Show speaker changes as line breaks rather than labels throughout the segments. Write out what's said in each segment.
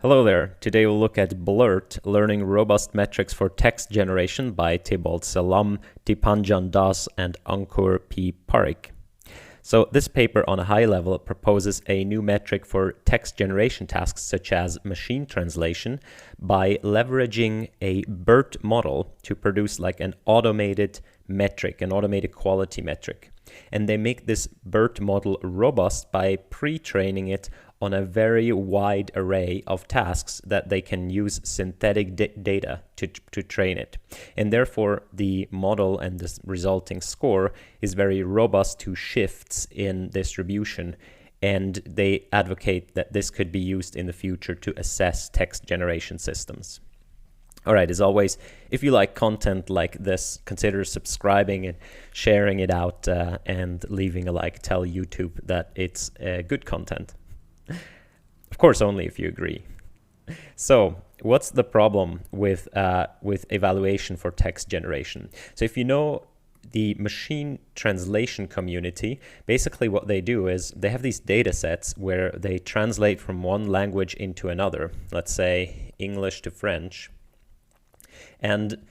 Hello there. Today we'll look at BLEURT, Learning Robust Metrics for Text Generation by Tybalt Salam, Dipanjan Das, and Ankur P. Parikh. So this paper on a high level proposes a new metric for text generation tasks such as machine translation by leveraging a BLEURT model to produce like an automated metric, an automated quality metric. And they make this BLEURT model robust by pre-training it on a very wide array of tasks that they can use synthetic data to train it. And therefore, the model and the resulting score is very robust to shifts in distribution. And they advocate that this could be used in the future to assess text generation systems. All right, as always, if you like content like this, consider subscribing and sharing it out and leaving a like. Tell YouTube that it's good content. Of course, only if you agree. So, what's the problem with evaluation for text generation? So if you know the machine translation community, basically what they do is they have these data sets where they translate from one language into another, let's say English to French. And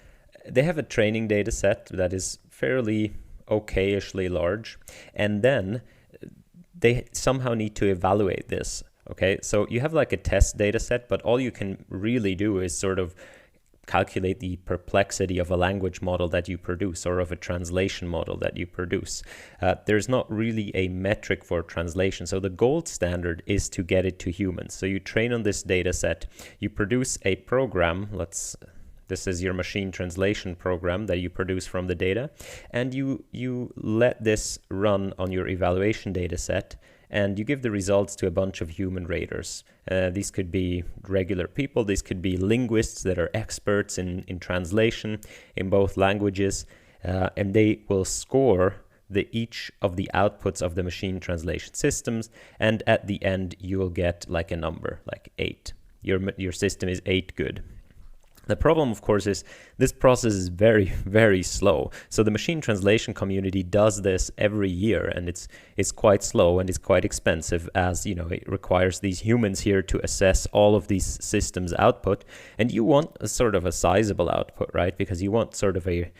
they have a training data set that is fairly okay-ishly large. And then they somehow need to evaluate this. Okay, so you have like a test data set, but all you can really do is sort of calculate the perplexity of a language model that you produce or of a translation model that you produce. There's not really a metric for translation. So the gold standard is to get it to humans. So you train on this data set, you produce a program, this is your machine translation program that you produce from the data, and you let this run on your evaluation data set, and you give the results to a bunch of human raters. These could be regular people, these could be linguists that are experts in translation in both languages, and they will score each of the outputs of the machine translation systems, and at the end you will get like a number, like 8. Your system is 8 good. The problem, of course, is this process is very, very slow. So the machine translation community does this every year, and it's quite slow and it's quite expensive, as it requires these humans here to assess all of these systems' output. And you want a sort of a sizable output, right? Because you want sort of a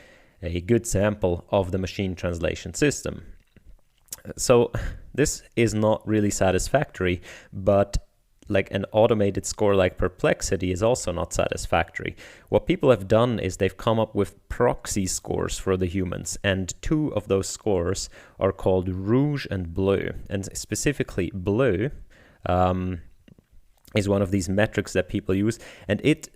good sample of the machine translation system. So this is not really satisfactory, but like an automated score like Perplexity is also not satisfactory. What people have done is they've come up with proxy scores for the humans, and 2 of those scores are called Rouge and Bleu. And specifically Bleu is one of ththese metrics that people use, and it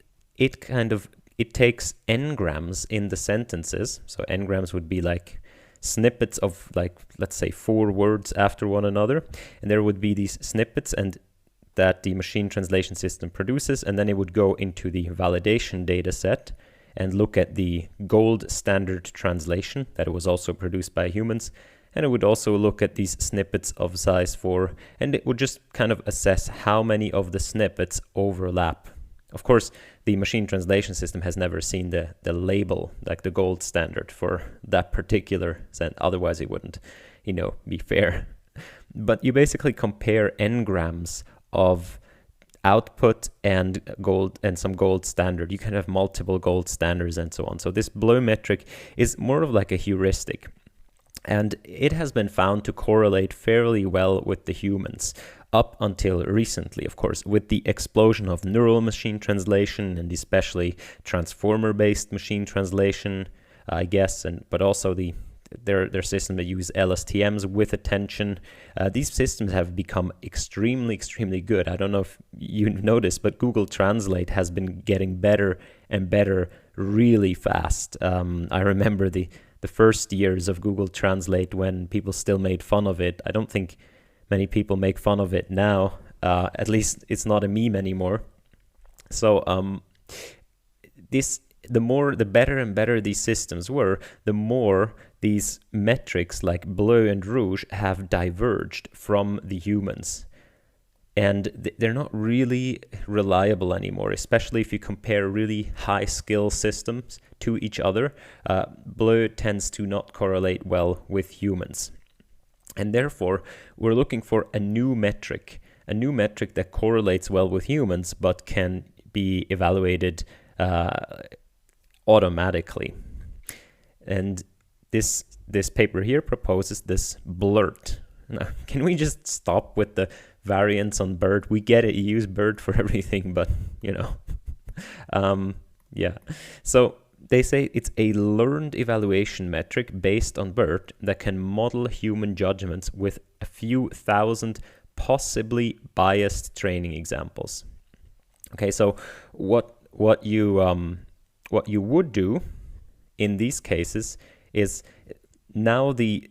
takes n-grams in the sentences. So n-grams would be like snippets of, like, let's say 4 words after one another, and there would be these snippets and that the machine translation system produces, and then it would go into the validation data set and look at the gold standard translation that was also produced by humans, and it would also look at these snippets of size 4, and it would just kind of assess how many of the snippets overlap. Of course, the machine translation system has never seen the label, like the gold standard for that particular sentence, otherwise it wouldn't, be fair. But you basically compare n-grams of output and some gold standard. You can have multiple gold standards and so on. So this BLEU metric is more of like a heuristic, and it has been found to correlate fairly well with the humans up until recently, of course, with the explosion of neural machine translation and especially transformer-based machine translation, I guess, but also their system that use LSTMs with attention. These systems have become extremely, extremely good. I don't know if you noticed, but Google Translate has been getting better and better really fast. I remember the first years of Google Translate when people still made fun of it. I don't think many people make fun of it now. At least it's not a meme anymore. So the better and better these systems were, the more these metrics like Bleu and Rouge have diverged from the humans. And they're not really reliable anymore, especially if you compare really high skill systems to each other. Bleu tends to not correlate well with humans. And therefore, we're looking for a new metric a new metric that correlates well with humans but can be evaluated automatically. And this paper here proposes this BLEURT. Now, can we just stop with the variants on BERT? We get it, you use BERT for everything, but you know. Yeah. So they say it's a learned evaluation metric based on BERT that can model human judgments with a few thousand possibly biased training examples. Okay, so what you would do in these cases is now the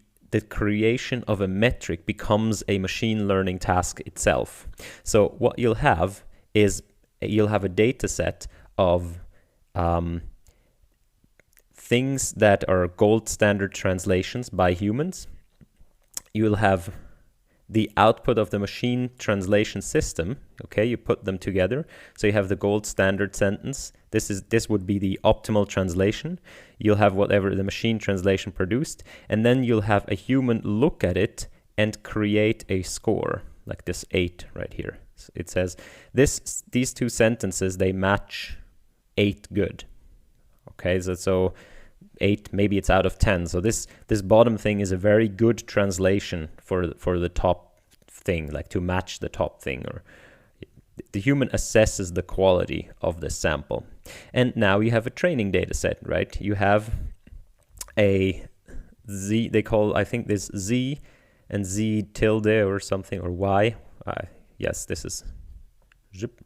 creation of a metric becomes a machine learning task itself. So what you'll have is you'll have a data set of things that are gold standard translations by humans. You will have the output of the machine translation system. Okay, you put them together. So you have the gold standard sentence. This would be the optimal translation. You'll have whatever the machine translation produced, and then you'll have a human look at it and create a score, like this 8 right here. So it says these two sentences, they match 8 good. Okay, so 8, maybe it's out of 10. So this bottom thing is a very good translation for the top thing, like to match the top thing. Or the human assesses the quality of the sample. And now you have a training data set, right? You have a Z, they call, I think this Z and Z tilde or something, or Y. Yes, this is zip.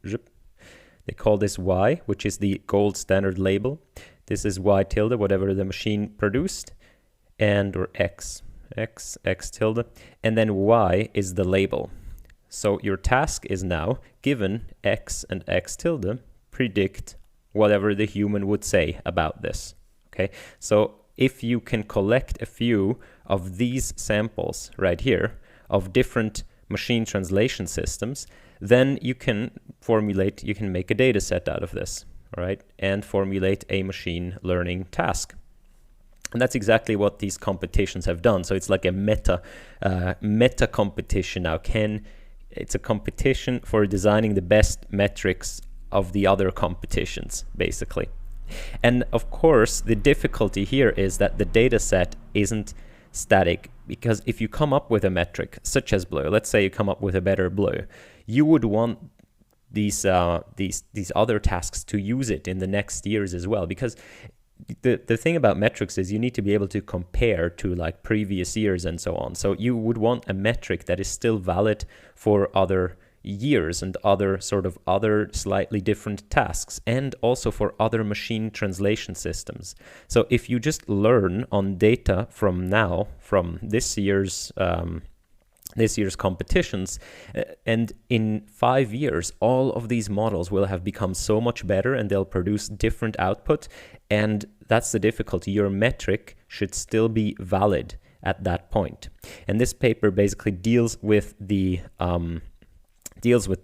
They call this Y, which is the gold standard label. This is Y tilde, whatever the machine produced, and or X tilde, and then Y is the label. So your task is now, given X and X tilde, predict whatever the human would say about this. Okay, so if you can collect a few of these samples right here of different machine translation systems, then you can make a data set out of this, all right, and formulate a machine learning task. And that's exactly what these competitions have done. So it's like a meta competition now. It's a competition for designing the best metrics of the other competitions, basically. And of course, the difficulty here is that the data set isn't static, because if you come up with a metric such as BLEURT, let's say you come up with a better BLEURT, you would want these other tasks to use it in the next years as well, because the thing about metrics is you need to be able to compare to like previous years and so on. So you would want a metric that is still valid for other years and other slightly different tasks, and also for other machine translation systems. So if you just learn on data from this year's competitions, and in 5 years all of these models will have become so much better and they'll produce different output, and that's the difficulty. Your metric should still be valid at that point. And this paper basically deals with the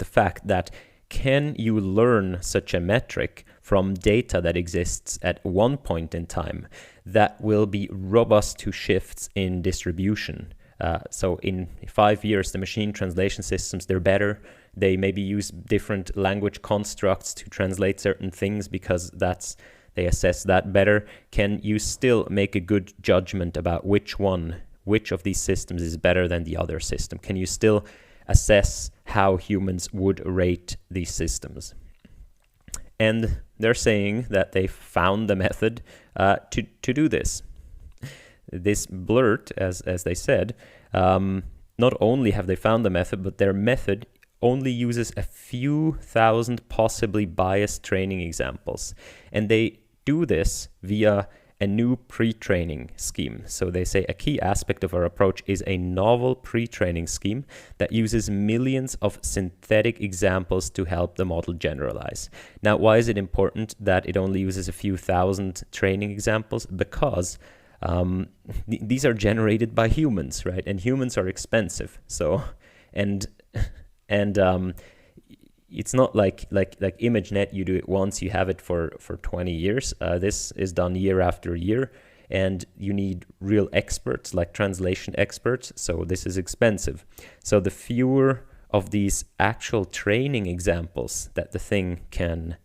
fact that, can you learn such a metric from data that exists at one point in time that will be robust to shifts in distribution? So in 5 years, the machine translation systems, they're better. They maybe use different language constructs to translate certain things because they assess that better. Can you still make a good judgment about which of these systems is better than the other system? Can you still assess how humans would rate these systems? And they're saying that they found the method to do this. This BLEURT, as they said, not only have they found the method, but their method only uses a few thousand possibly biased training examples. And they do this via a new pre-training scheme. So they say a key aspect of our approach is a novel pre-training scheme that uses millions of synthetic examples to help the model generalize. Now, why is it important that it only uses a few thousand training examples? Because these are generated by humans, right? And humans are expensive. So, and it's not like ImageNet, you do it once, you have it for 20 years. This is done year after year, and you need real experts, like translation experts. So this is expensive. So the fewer of these actual training examples that the thing can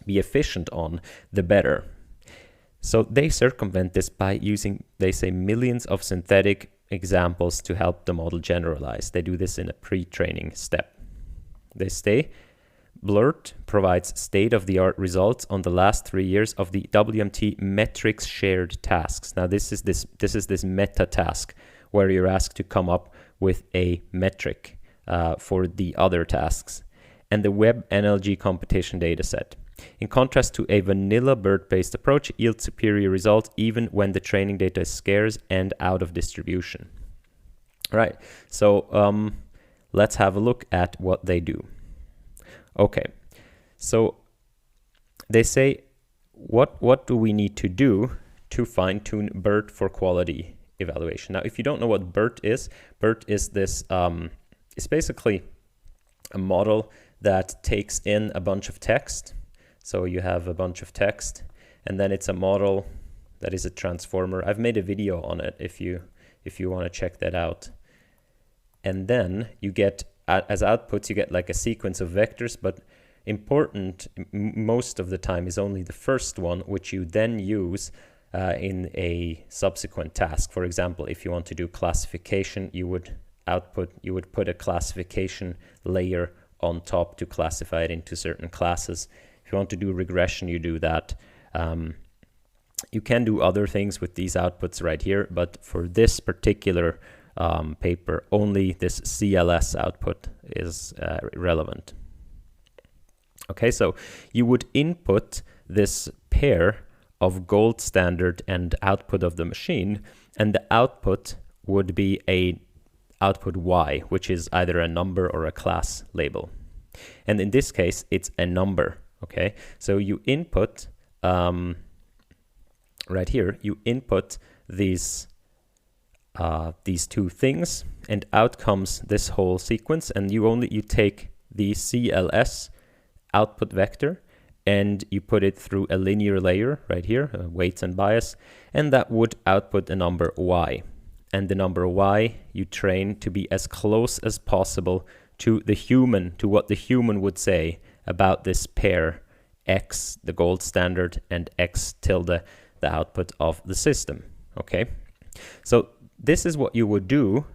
be efficient on, the better. So they circumvent this by using, they say, millions of synthetic examples to help the model generalize. They do this in a pre-training step. They say BLEURT provides state-of-the-art results on the last 3 years of the WMT metrics shared tasks. Now this is this meta task where you're asked to come up with a metric for the other tasks, and the web NLG competition dataset. In contrast to a vanilla BLEURT-based approach, yields superior results even when the training data is scarce and out of distribution. Right, so let's have a look at what they do. Okay, so they say, what do we need to do to fine-tune BLEURT for quality evaluation? Now, if you don't know what BLEURT is this, it's basically a model that takes in a bunch of text. So you have a bunch of text, and then it's a model that is a transformer. I've made a video on it if you want to check that out. And then you get, as outputs, you get like a sequence of vectors, but important most of the time is only the first one, which you then use in a subsequent task. For example, if you want to do classification, you would put a classification layer on top to classify it into certain classes. If you want to do regression, you do that. You can do other things with these outputs right here, but for this particular paper, only this CLS output is relevant. Okay, so you would input this pair of gold standard and output of the machine, and the output would be a output Y, which is either a number or a class label. And in this case, it's a number. Okay, so you input right here, you input these two things, and out comes this whole sequence, and you take the CLS output vector and you put it through a linear layer right here, weights and bias, and that would output a number Y. And the number Y you train to be as close as possible to the human, to what the human would say about this pair X, the gold standard, and X tilde, the output of the system. Okay, so this is what you would do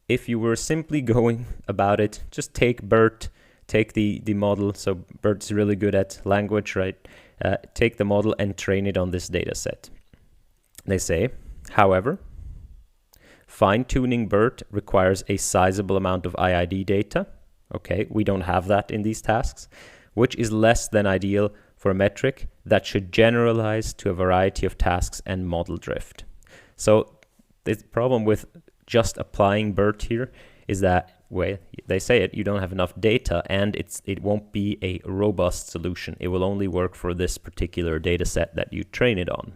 if you were simply going about it. Just take BLEURT, take the model. So BLEURT's really good at language, right? Take the model and train it on this data set. They say, however, fine-tuning BLEURT requires a sizable amount of IID data. Okay, we don't have that in these tasks, which is less than ideal for a metric that should generalize to a variety of tasks and model drift. So the problem with just applying BLEURT here is that, well, they say it, you don't have enough data, and it won't be a robust solution. It will only work for this particular data set that you train it on.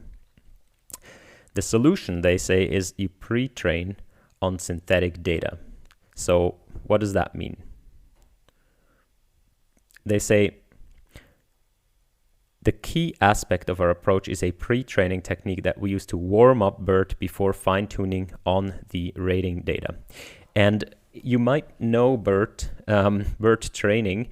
The solution, they say, is you pre-train on synthetic data. So what does that mean? They say the key aspect of our approach is a pre-training technique that we use to warm up BLEURT before fine-tuning on the rating data. And you might know BLEURT training,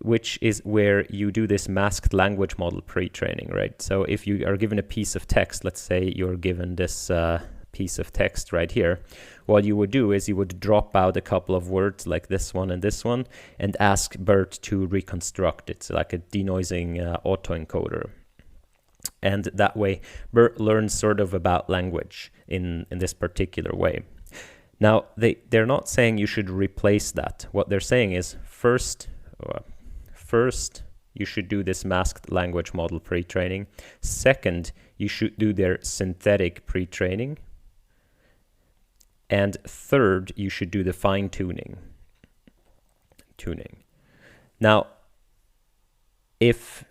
which is where you do this masked language model pre-training, right? So if you are given a piece of text, let's say you're given this piece of text right here, what you would do is you would drop out a couple of words like this one and ask BLEURT to reconstruct it. So like a denoising autoencoder. And that way BLEURT learns sort of about language in this particular way. Now, they're not saying you should replace that. What they're saying is first you should do this masked language model pre-training. Second, you should do their synthetic pre-training. And third, you should do the fine-tuning. Now, if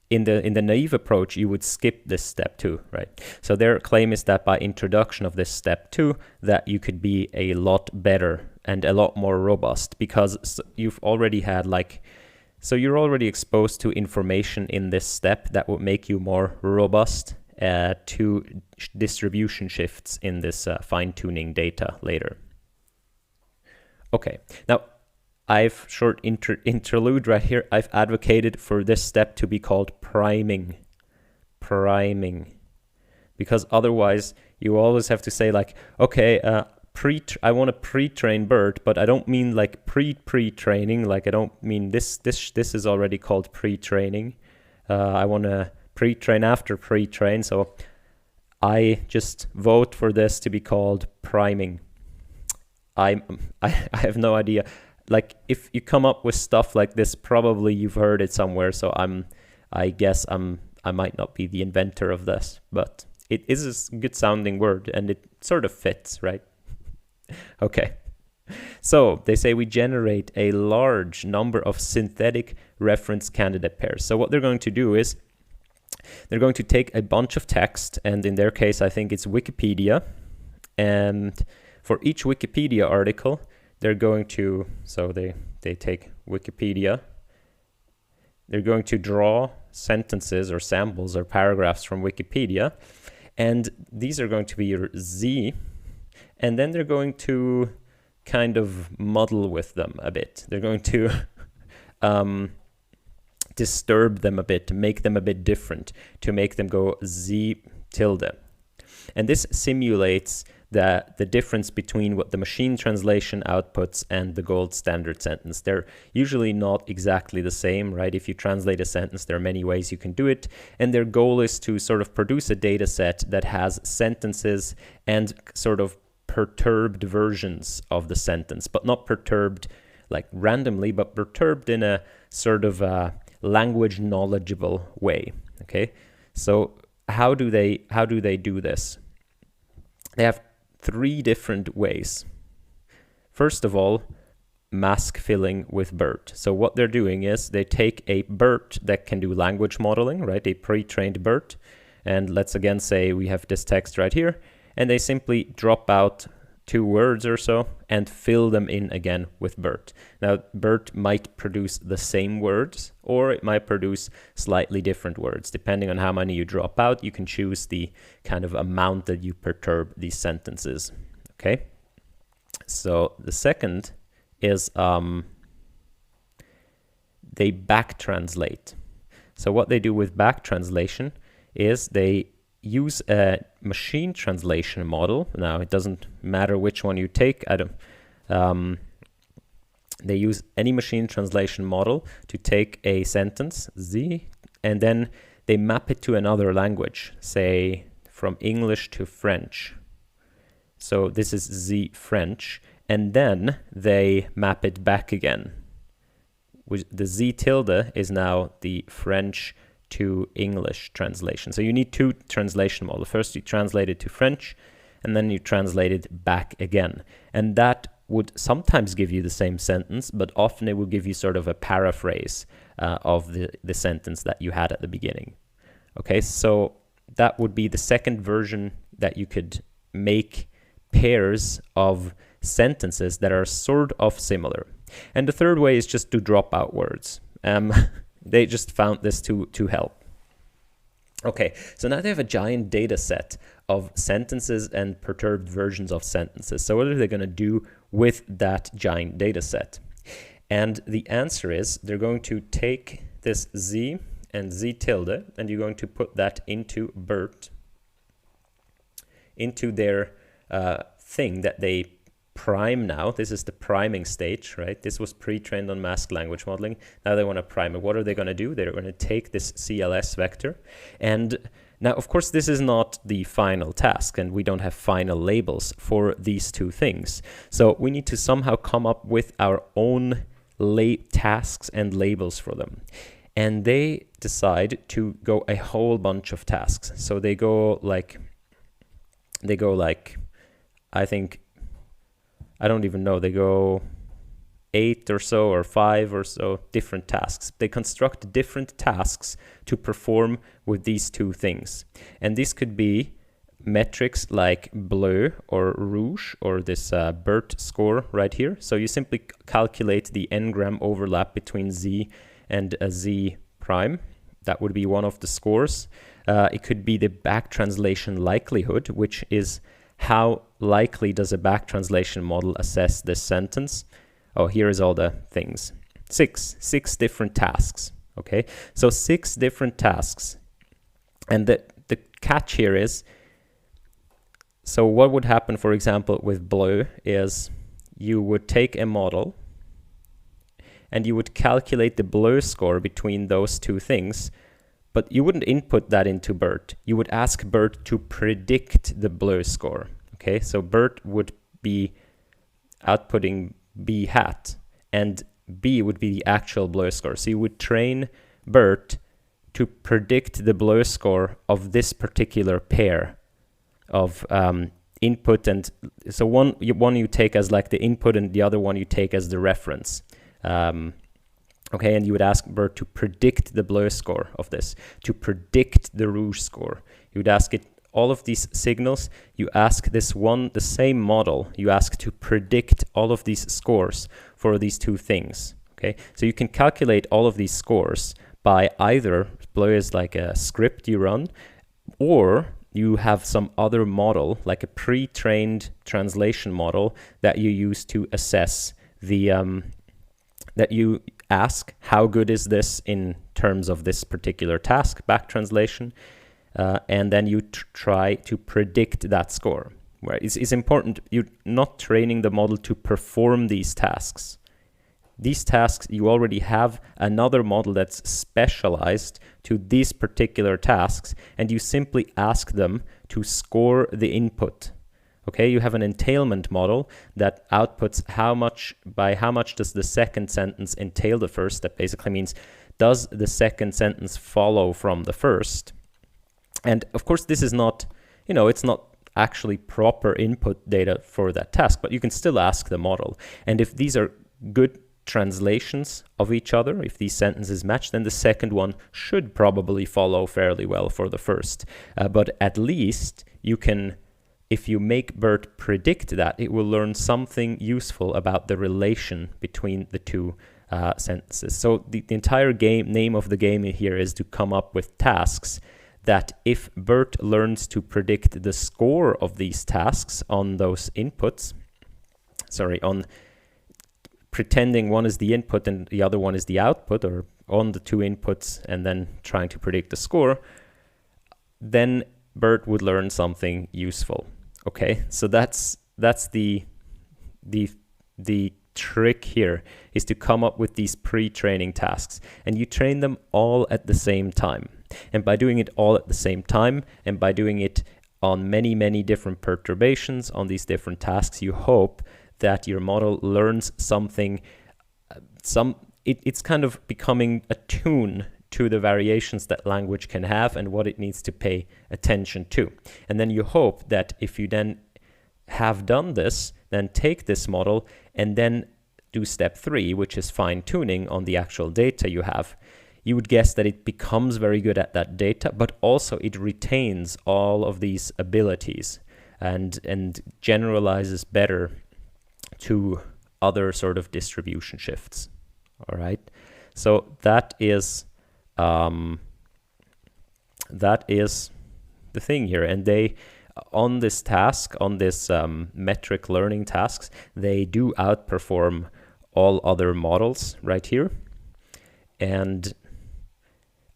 in the naive approach, you would skip this step 2, right? So their claim is that by introduction of this step 2, that you could be a lot better and a lot more robust, because you've already had so you're already exposed to information in this step that would make you more robust to distribution shifts in this fine-tuning data later. Okay, now I've short interlude right here. I've advocated for this step to be called priming. Because otherwise you always have to say like, okay, I want to pre-train BERT, but I don't mean like pre-training. Like I don't mean this is already called pre-training. I want to pre-train after pre-train. So I just vote for this to be called priming. I have no idea. Like if you come up with stuff like this, probably you've heard it somewhere. So I guess I might not be the inventor of this, but it is a good sounding word and it sort of fits, right? Okay. So they say we generate a large number of synthetic reference candidate pairs. So what they're going to do is they're going to take a bunch of text, and in their case, I think it's Wikipedia. And for each Wikipedia article, they're going to, so they take Wikipedia, they're going to draw sentences or samples or paragraphs from Wikipedia, and these are going to be your Z, and then they're going to kind of muddle with them a bit. They're going to disturb them a bit, to make them a bit different, to make them go Z tilde. And this simulates the difference between what the machine translation outputs and the gold standard sentence. They're usually not exactly the same, right? If you translate a sentence, there are many ways you can do it. And their goal is to sort of produce a data set that has sentences and sort of perturbed versions of the sentence, but not perturbed like randomly, but perturbed in a sort of language knowledgeable way. Okay, so how do they do this? They have three different ways. First of all, mask filling with BERT. So what they're doing is they take a BERT that can do language modeling, right? A pre-trained BERT, and let's again say we have this text right here, and they simply drop out 2 words or so and fill them in again with BERT. Now, BERT might produce the same words, or it might produce slightly different words. Depending on how many you drop out, you can choose the kind of amount that you perturb these sentences. Okay? So the second is they back translate. So what they do with back translation is they use a machine translation model. Now, it doesn't matter which one you take. They use any machine translation model to take a sentence, Z, and then they map it to another language, say from English to French. So this is Z French, and then they map it back again. The Z tilde is now the French to English translation. So you need 2 translation models. First you translate it to French, and then you translate it back again. And that would sometimes give you the same sentence, but often it will give you sort of a paraphrase of the sentence that you had at the beginning. Okay, so that would be the second version, that you could make pairs of sentences that are sort of similar. And the third way is just to drop out words. They just found this to help. Okay, so now they have a giant data set of sentences and perturbed versions of sentences. So what are they going to do with that giant data set? And the answer is they're going to take this Z and Z tilde, and you're going to put that into BERT, into their thing that they prime now. This is the priming stage, right? This was pre-trained on masked language modeling. Now they want to prime it. What are they going to do? They're going to take this CLS vector. And now, of course, this is not the final task, and we don't have final labels for these 2 things. So we need to somehow come up with our own tasks and labels for them. And they decide to go a whole bunch of tasks. So they go like, I think, I don't even know, they go 8 or so or 5 or so different tasks. They construct different tasks to perform with these 2 things. And this could be metrics like bleu or rouge, or this BERT score right here. So you simply calculate the n-gram overlap between Z and a Z prime. That would be one of the scores. It could be the back translation likelihood, which is how likely does a back translation model assess this sentence? Oh, here is all the things. Six different tasks. Okay, so 6 different tasks. And the catch here is, so what would happen, for example, with BLEU is you would take a model and you would calculate the BLEU score between those two things, but you wouldn't input that into BERT. You would ask BERT to predict the BLEU score. Okay, so BERT would be outputting B hat, and B would be the actual BLEU score. So you would train BERT to predict the BLEU score of this particular pair of input, and so one you take as like the input and the other one you take as the reference. Okay, and you would ask BERT to predict the BLEU score of this, to predict the rouge score. You would ask it all of these signals. You ask this one, the same model, you ask to predict all of these scores for these two things. Okay, so you can calculate all of these scores by either BLEU is like a script you run, or you have some other model, like a pre-trained translation model that you use to assess the, that you ask how good is this in terms of this particular task, back translation, and then you try to predict that score. Where it's important, you're not training the model to perform these tasks. These tasks, you already have another model that's specialized to these particular tasks, and you simply ask them to score the input. Okay, you have an entailment model that outputs by how much does the second sentence entail the first. That basically means, does the second sentence follow from the first? And of course, this is not, it's not actually proper input data for that task, but you can still ask the model. And if these are good translations of each other, if these sentences match, then the second one should probably follow fairly well for the first. But at least you can, if you make BERT predict that, it will learn something useful about the relation between the two sentences. So the entire name of the game here is to come up with tasks that if BERT learns to predict the score of these tasks on those inputs, on pretending one is the input and the other one is the output, or on the two inputs and then trying to predict the score, then BERT would learn something useful. Okay, so that's the trick here, is to come up with these pre-training tasks, and you train them all at the same time. And by doing it all at the same time, and by doing it on many different perturbations on these different tasks, you hope that your model learns something, it's kind of becoming attuned to the variations that language can have and what it needs to pay attention to. And then you hope that if you then have done this, then take this model and then do step 3, which is fine-tuning on the actual data you have. You would guess that it becomes very good at that data, but also it retains all of these abilities and generalizes better to other sort of distribution shifts. All right, so that is the thing here. And they, on this task, on this metric learning tasks, they do outperform all other models right here. And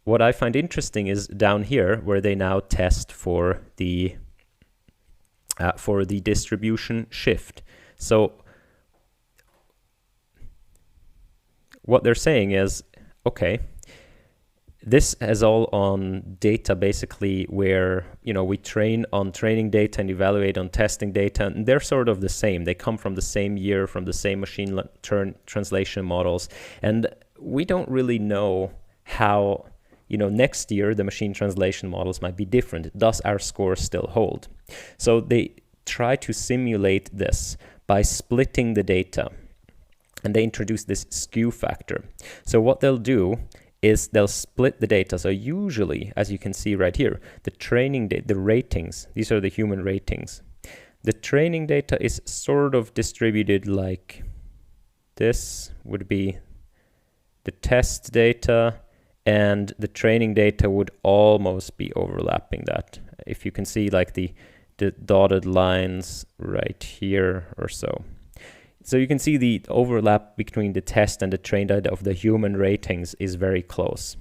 what I find interesting is down here, where they now test for the distribution shift. So what they're saying is, okay, this is all on data basically where, we train on training data and evaluate on testing data, and they're sort of the same. They come from the same year, from the same machine translation models, and we don't really know how, next year the machine translation models might be different. Does our score still hold? So they try to simulate this by splitting the data, and they introduce this skew factor. So what they'll do is they'll split the data. So usually, as you can see right here, the training data, the ratings, these are the human ratings. The training data is sort of distributed like this would be the test data, and the training data would almost be overlapping that. If you can see, like the the dotted lines right here or so. So you can see the overlap between the test and the trained data of the human ratings is very close.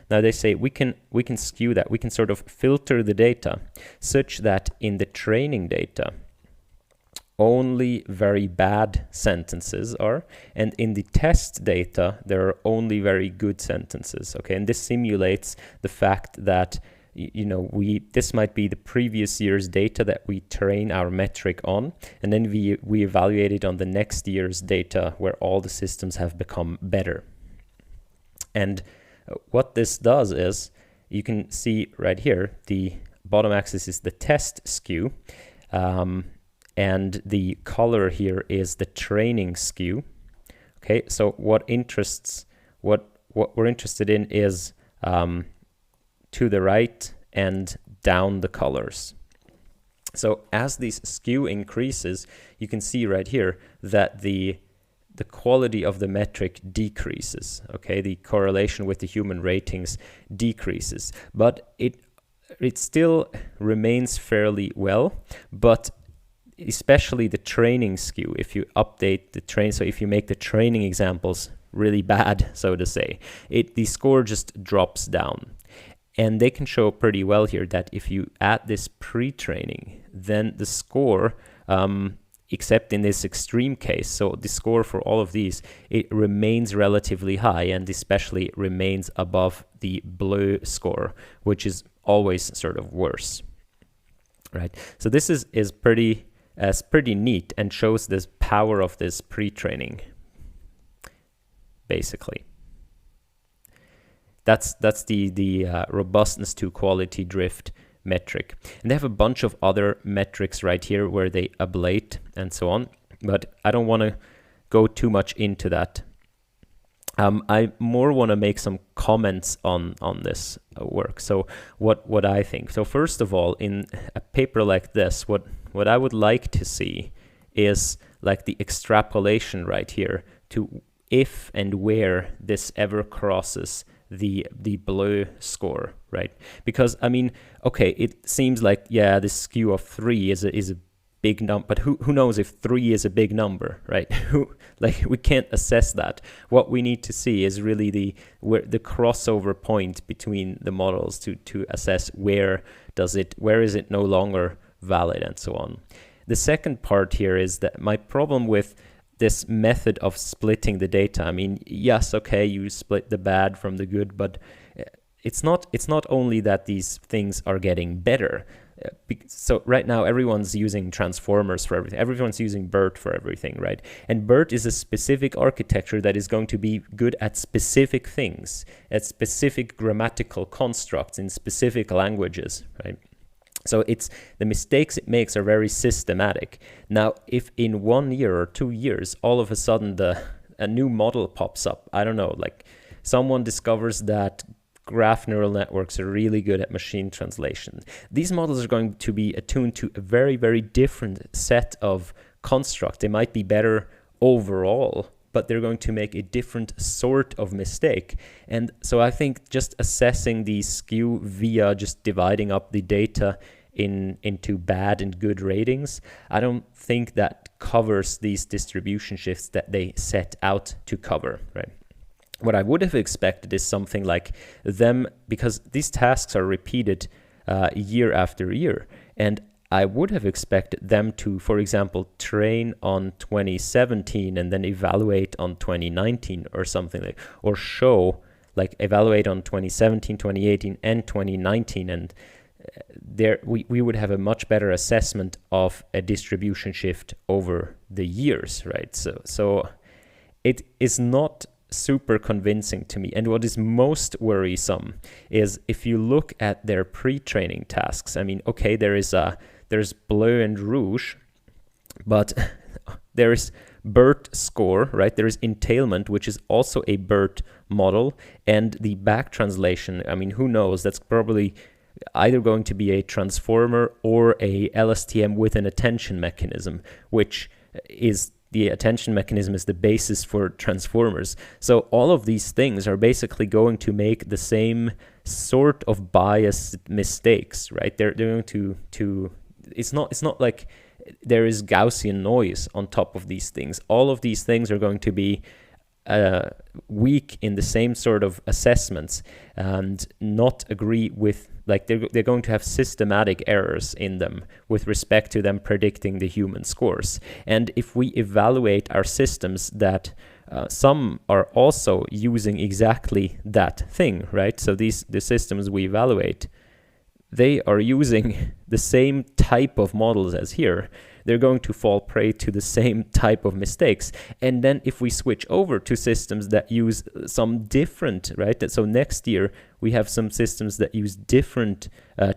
Now they say we can skew that. We can sort of filter the data such that in the training data, only very bad sentences are, and in the test data, there are only very good sentences. Okay, and this simulates the fact that this might be the previous year's data that we train our metric on, and then we evaluate it on the next year's data where all the systems have become better. And what this does is, you can see right here, the bottom axis is the test skew, and the color here is the training skew. Okay, so what we're interested in is to the right and down the colors. So as this skew increases, you can see right here that the quality of the metric decreases. Okay, the correlation with the human ratings decreases, but it still remains fairly well, but especially the training skew, if you update the so if you make the training examples really bad, so to say, the score just drops down. And they can show pretty well here that if you add this pre-training, then the score, except in this extreme case, so the score for all of these, it remains relatively high, and especially remains above the BLEURT score, which is always sort of worse, right? So this is pretty neat and shows this power of this pre-training, basically. That's the robustness to quality drift metric. And they have a bunch of other metrics right here where they ablate and so on, but I don't want to go too much into that. I more want to make some comments on this work. So what I think. So first of all, in a paper like this, what I would like to see is like the extrapolation right here to if and where this ever crosses the BLEURT score, right? Because I mean, okay, it seems like, yeah, this skew of 3 is a big number, but who knows if 3 is a big number, right? We can't assess that. What we need to see is really the crossover point between the models to assess where is it no longer valid and so on. The second part here is that my problem with this method of splitting the data, I mean, yes, okay, you split the bad from the good, but it's not only that these things are getting better. So right now everyone's using transformers for everything. Everyone's using BERT for everything, right? And BERT is a specific architecture that is going to be good at specific things, at specific grammatical constructs in specific languages, right? So the mistakes it makes are very systematic. Now, if in 1 year or 2 years, all of a sudden a new model pops up, I don't know, like someone discovers that graph neural networks are really good at machine translation. These models are going to be attuned to a very, very different set of constructs. They might be better overall, but they're going to make a different sort of mistake. And so I think just assessing the skew via just dividing up the data into bad and good ratings, I don't think that covers these distribution shifts that they set out to cover, right? What I would have expected is something like them, because these tasks are repeated year after year, and I would have expected them to, for example, train on 2017 and then evaluate on 2019 or something like, or show, like evaluate on 2017, 2018, and 2019, and there we would have a much better assessment of a distribution shift over the years, right? So it is not super convincing to me. And what is most worrisome is if you look at their pre-training tasks. I mean, okay, there's BLEURT and Rouge, but there is BERT score, right? There is entailment, which is also a BERT model, and the back translation. I mean, who knows? That's probably either going to be a transformer or a LSTM with an attention mechanism, which is the attention mechanism is the basis for transformers. So all of these things are basically going to make the same sort of biased mistakes, right? They're going to it's not like there is Gaussian noise on top of these things. All of these things are going to be weak in the same sort of assessments and not agree with, like, they're going to have systematic errors in them with respect to them predicting the human scores. And if we evaluate our systems that some are also using exactly that thing, right? So the systems we evaluate, they are using the same type of models as here. They're going to fall prey to the same type of mistakes. And then if we switch over to systems that use some different, right? So next year we have some systems that use different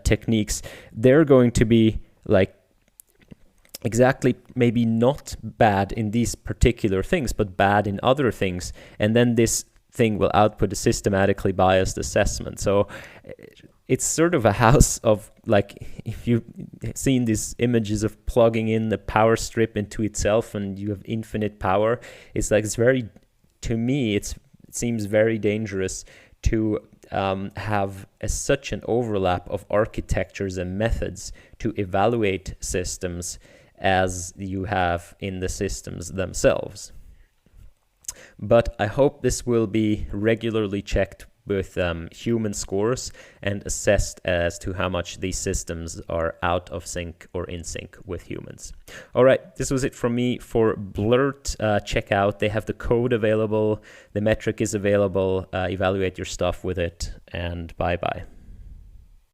techniques. They're going to be like exactly maybe not bad in these particular things, but bad in other things. And then this thing will output a systematically biased assessment. So it's sort of a house of, like, if you've seen these images of plugging in the power strip into itself and you have infinite power, it's like, it's very, to me, it seems very dangerous to have such an overlap of architectures and methods to evaluate systems as you have in the systems themselves. But I hope this will be regularly checked with human scores and assessed as to how much these systems are out of sync or in sync with humans. All right, this was it from me for BLEURT. Check out, they have the code available, the metric is available, evaluate your stuff with it, and bye-bye.